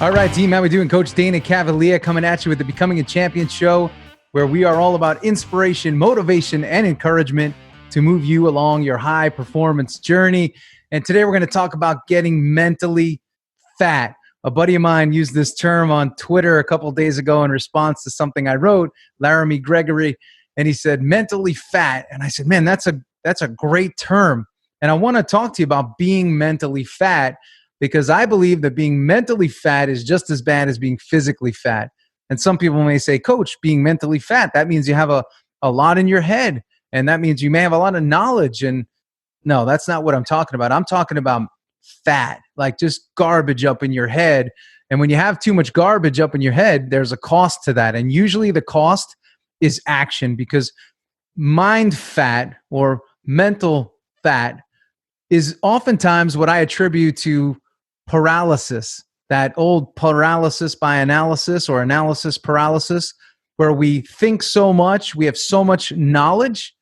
All right, team, how we doing? Coach Dana Cavalea coming at you with the Becoming a Champion show, where we are all about inspiration, motivation, and encouragement to move you along your high performance journey. And today we're going to talk about getting mentally fat. A buddy of mine used this term on Twitter a couple of days ago in response to something I wrote, Laramie Gregory, and he said mentally fat. And I said, man, that's a great term. And I want to talk to you about being mentally fat, because I believe that being mentally fat is just as bad as being physically fat. And some people may say, Coach, being mentally fat, that means you have a lot in your head. And that means you may have a lot of knowledge. And no, that's not what I'm talking about. I'm talking about fat, like just garbage up in your head. And when you have too much garbage up in your head, there's a cost to that. And usually the cost is action, because mind fat or mental fat is oftentimes what I attribute to paralysis, that old paralysis by analysis or analysis paralysis, where we think so much, we have so much knowledge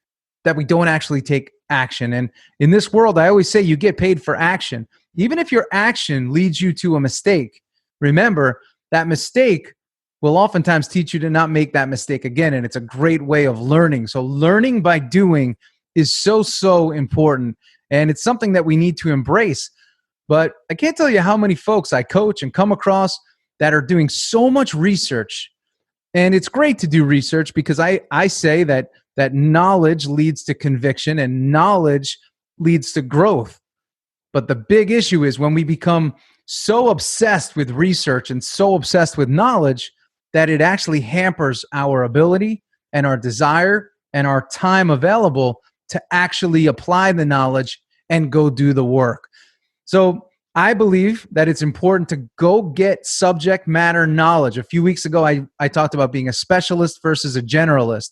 that we don't actually take action. And in this world, I always say you get paid for action. Even if your action leads you to a mistake, remember that mistake will oftentimes teach you to not make that mistake again. And it's a great way of learning. So learning by doing is so important. And it's something that we need to embrace. But I can't tell you how many folks I coach and come across that are doing so much research. And it's great to do research, because I say that knowledge leads to conviction and knowledge leads to growth. But the big issue is when we become so obsessed with research and so obsessed with knowledge that it actually hampers our ability and our desire and our time available to actually apply the knowledge and go do the work. So I believe that it's important to go get subject matter knowledge. A few weeks ago, I talked about being a specialist versus a generalist.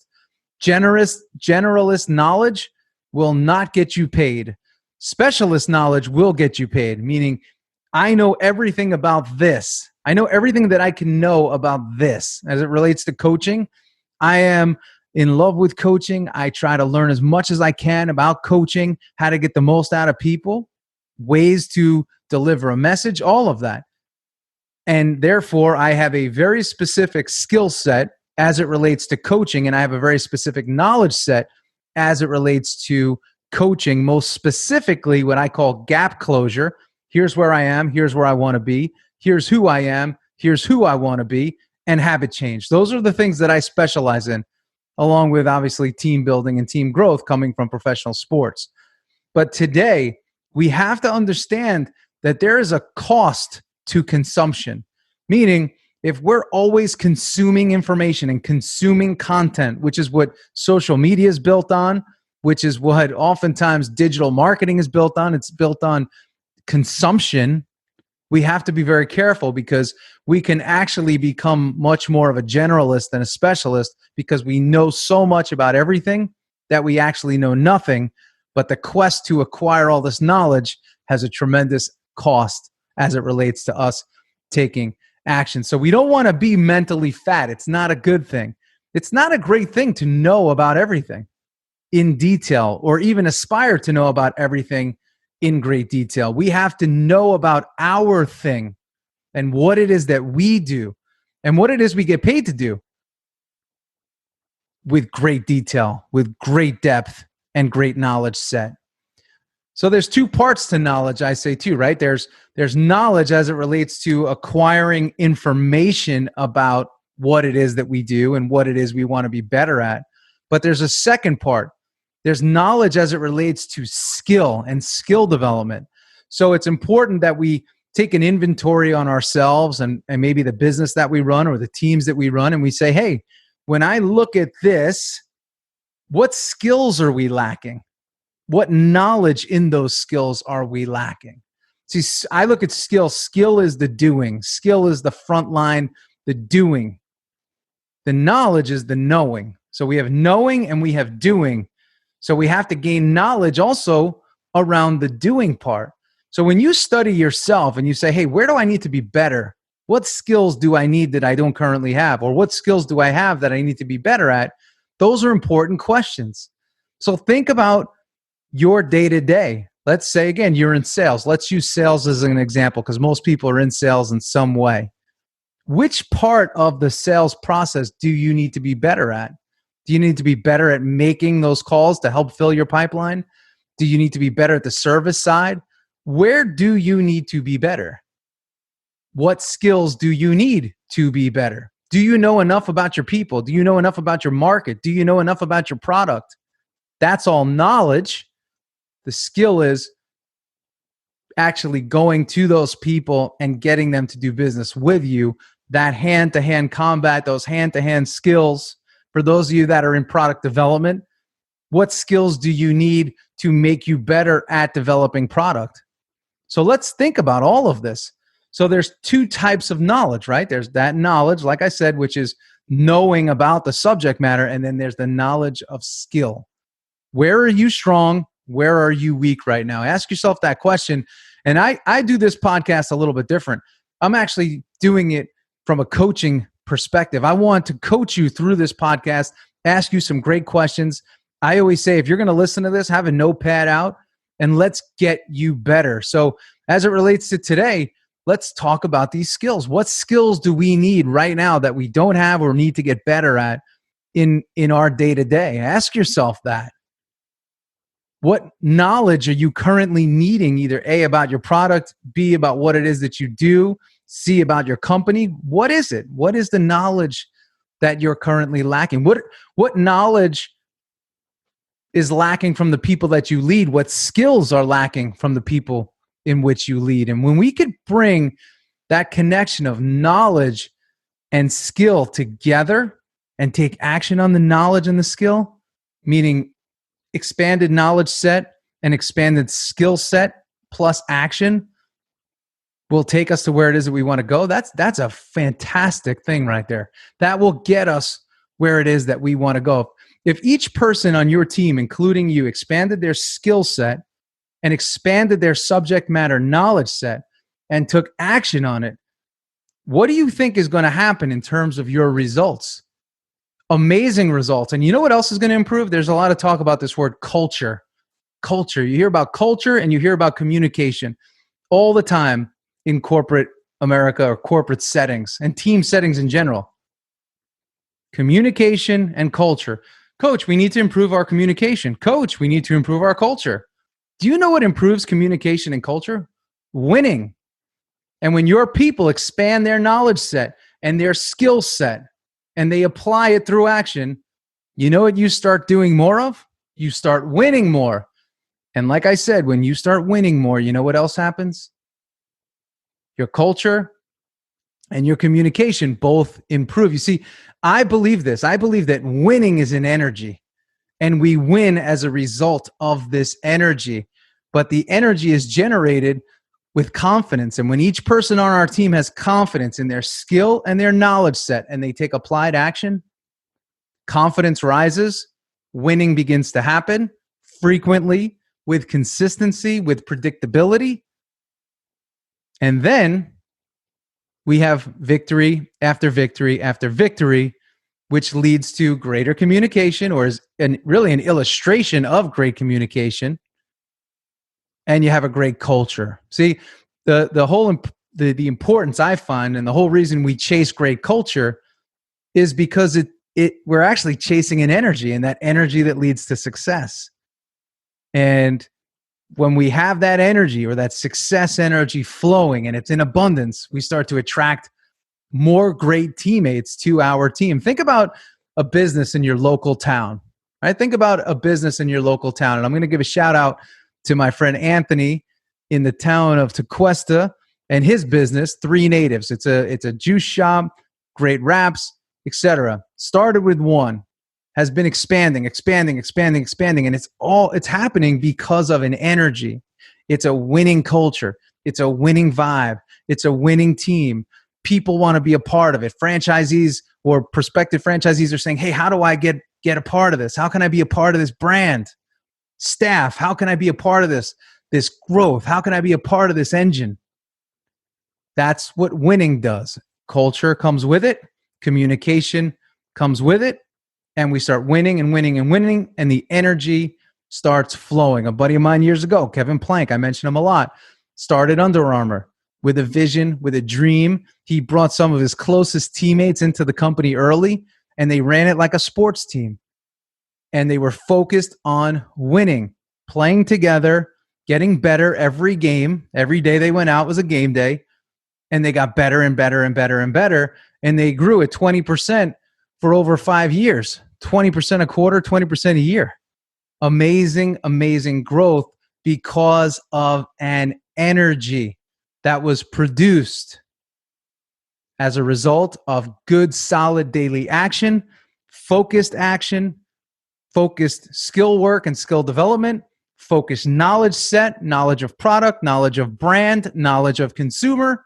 Generalist knowledge will not get you paid. Specialist knowledge will get you paid, meaning I know everything about this. I know everything that I can know about this. As it relates to coaching, I am in love with coaching. I try to learn as much as I can about coaching, how to get the most out of people, ways to deliver a message, all of that. And therefore, I have a very specific skill set as it relates to coaching, and I have a very specific knowledge set as it relates to coaching, most specifically what I call gap closure. Here's where I am, here's where I want to be, here's who I am, here's who I want to be, and habit change. Those are the things that I specialize in, along with obviously team building and team growth coming from professional sports. But today, we have to understand that there is a cost to consumption, meaning if we're always consuming information and consuming content, which is what social media is built on, which is what oftentimes digital marketing is built on, it's built on consumption, we have to be very careful, because we can actually become much more of a generalist than a specialist, because we know so much about everything that we actually know nothing. But the quest to acquire all this knowledge has a tremendous cost as it relates to us taking action. So we don't want to be mentally fat. It's not a good thing. It's not a great thing to know about everything in detail, or even aspire to know about everything in great detail. We have to know about our thing and what it is that we do and what it is we get paid to do with great detail, with great depth, and great knowledge set. So there's two parts to knowledge, I say too, right? There's knowledge as it relates to acquiring information about what it is that we do and what it is we want to be better at. But there's a second part. There's knowledge as it relates to skill and skill development. So it's important that we take an inventory on ourselves and maybe the business that we run or the teams that we run, and we say, hey, when I look at this, what skills are we lacking? What knowledge in those skills are we lacking? See, I look at skill. Skill is the doing. Skill is the front line, the doing. The knowledge is the knowing. So we have knowing and we have doing. So we have to gain knowledge also around the doing part. So when you study yourself and you say, hey, where do I need to be better? What skills do I need that I don't currently have? Or what skills do I have that I need to be better at? Those are important questions. So think about your day-to-day. Let's say, again, you're in sales. Let's use sales as an example because most people are in sales in some way. which part of the sales process do you need to be better at? Do you need to be better at making those calls to help fill your pipeline? Do you need to be better at the service side? Where do you need to be better? What skills do you need to be better? Do you know enough about your people? Do you know enough about your market? Do you know enough about your product? That's all knowledge. The skill is actually going to those people and getting them to do business with you. That hand-to-hand combat, those hand-to-hand skills. For those of you that are in product development, what skills do you need to make you better at developing product? So let's think about all of this. So there's two types of knowledge, right? There's that knowledge, like I said, which is knowing about the subject matter, and then there's the knowledge of skill. Where are you strong? Where are you weak right now? Ask yourself that question. And I do this podcast a little bit different. I'm actually doing it from a coaching perspective. I want to coach you through this podcast, ask you some great questions. I always say, if you're going to listen to this, have a notepad out and let's get you better. So as it relates to today, let's talk about these skills. What skills do we need right now that we don't have or need to get better at in our day-to-day? Ask yourself that. What knowledge are you currently needing, either A, about your product, B, about what it is that you do, C, about your company? What is it? What is the knowledge that you're currently lacking? What knowledge is lacking from the people that you lead? What skills are lacking from the people in which you lead? And when we could bring that connection of knowledge and skill together and take action on the knowledge and the skill, meaning expanded knowledge set and expanded skill set plus action, will take us to where it is that we want to go. That's a fantastic thing right there. That will get us where it is that we want to go. If each person on your team, including you, expanded their skill set and expanded their subject matter knowledge set and took action on it, what do you think is going to happen in terms of your results? Amazing results. And you know what else is going to improve? There's a lot of talk about this word culture. Culture. You hear about culture and you hear about communication all the time in corporate America or corporate settings and team settings in general. Communication and culture. Coach, we need to improve our communication. Coach, we need to improve our culture. Do you know what improves communication and culture? Winning. And when your people expand their knowledge set and their skill set and they apply it through action, you know what you start doing more of? You start winning more. And like I said, when you start winning more, you know what else happens? Your culture and your communication both improve. You see, I believe this. I believe that winning is an energy, and we win as a result of this energy. But the energy is generated with confidence. And when each person on our team has confidence in their skill and their knowledge set, and they take applied action, confidence rises, winning begins to happen frequently, with consistency, with predictability. And then we have victory after victory after victory, which leads to greater communication, or is really an illustration of great communication. And you have a great culture. See, the whole the importance I find, and the whole reason we chase great culture, is because we're actually chasing an energy, and that energy that leads to success. And when we have that energy, or that success energy flowing, and it's in abundance, we start to attract more great teammates to our team. Think about a business in your local town, right? Think about a business in your local town. And I'm going to give a shout out to my friend Anthony in the town of Tequesta and his business, Three Natives. It's a juice shop, great wraps, etc. Started with one, has been expanding, and it's happening because of an energy. It's a winning culture. It's a winning vibe. It's a winning team. People want to be a part of it. Franchisees or prospective franchisees are saying, hey, how do I get a part of this? How can I be a part of this brand? Staff, how can I be a part of this growth? How can I be a part of this engine? That's what winning does. Culture comes with it. Communication comes with it. And we start winning and winning and winning, and the energy starts flowing. A buddy of mine years ago, Kevin Plank, I mention him a lot, started Under Armour. with a vision, with a dream. He brought some of his closest teammates into the company early, and they ran it like a sports team. And they were focused on winning, playing together, getting better every game. Every day they went out was a game day, and they got better and better and better and better. And they grew at 20% for over 5 years, 20% a quarter, 20% a year. Amazing, amazing growth because of an energy that was produced as a result of good, solid daily action, focused skill work and skill development, focused knowledge set, knowledge of product, knowledge of brand, knowledge of consumer,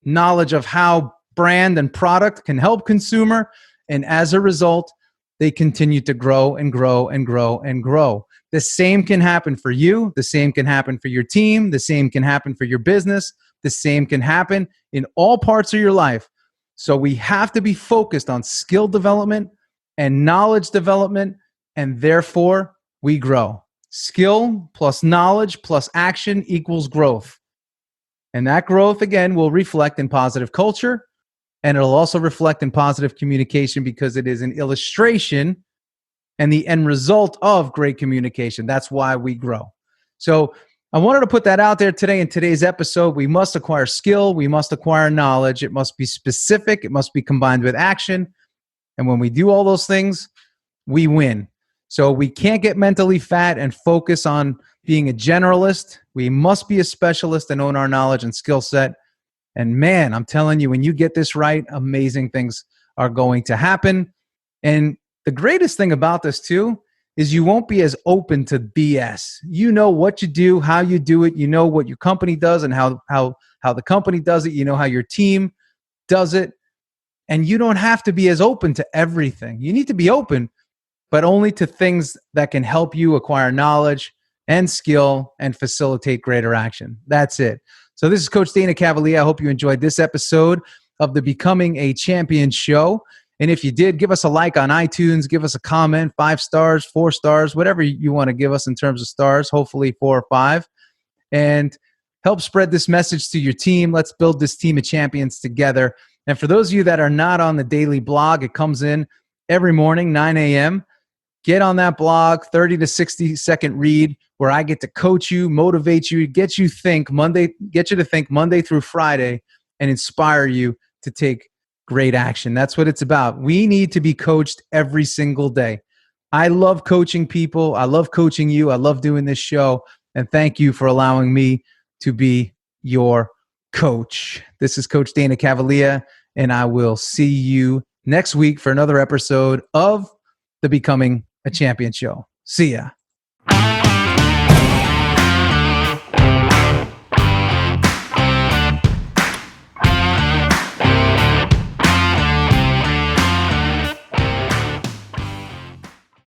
knowledge of how brand and product can help consumer. And as a result, they continue to grow and grow and grow and grow. The same can happen for you. The same can happen for your team. The same can happen for your business. The same can happen in all parts of your life. So we have to be focused on skill development and knowledge development, and therefore we grow. Skill plus knowledge plus action equals growth. And that growth, again, will reflect in positive culture, and it'll also reflect in positive communication because it is an illustration and the end result of great communication. That's why we grow. So I wanted to put that out there today in today's episode. We must acquire skill. We must acquire knowledge. It must be specific. It must be combined with action. And when we do all those things, we win. So we can't get mentally fat and focus on being a generalist. We must be a specialist and own our knowledge and skill set. And man, I'm telling you, when you get this right, amazing things are going to happen. And the greatest thing about this too is you won't be as open to BS. You know what you do, how you do it. You know what your company does and how the company does it. You know how your team does it. And you don't have to be as open to everything. You need to be open, but only to things that can help you acquire knowledge and skill and facilitate greater action. That's it. So this is Coach Dana Cavalea. I hope you enjoyed this episode of the Becoming a Champion show. And if you did, give us a like on iTunes, give us a comment, 5 stars, 4 stars, whatever you want to give us in terms of stars, hopefully 4 or 5. And help spread this message to your team. Let's build this team of champions together. And for those of you that are not on the daily blog, it comes in every morning, 9 a.m. Get on that blog, 30 to 60 second read, where I get to coach you, motivate you, get you to think Monday through Friday, and inspire you to take great action. That's what it's about. We need to be coached every single day. I love coaching people. I love coaching you. I love doing this show. And thank you for allowing me to be your coach. This is Coach Dana Cavalea, and I will see you next week for another episode of the Becoming a Champion show. See ya.